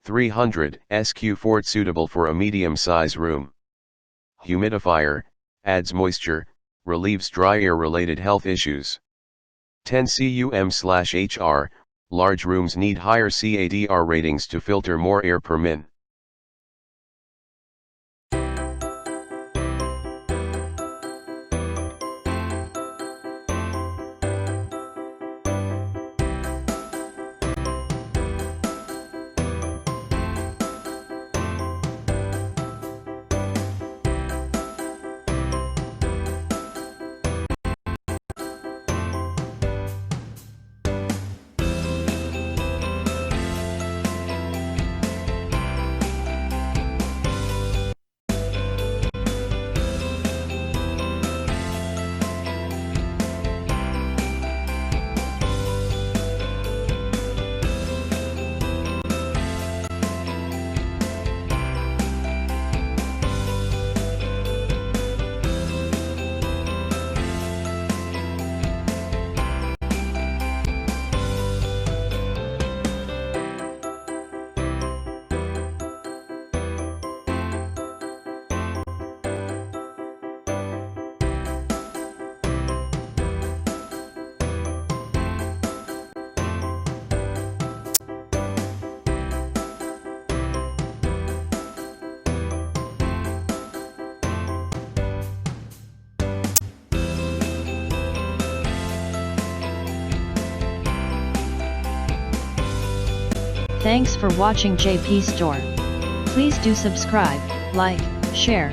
300 SQ Fort suitable for a medium-size room. Humidifier, adds moisture, relieves dry air-related health issues. 10 cu.m/hr, large rooms need higher CADR ratings to filter more air per min. Thanks for watching JP Store. Please do subscribe, like, share,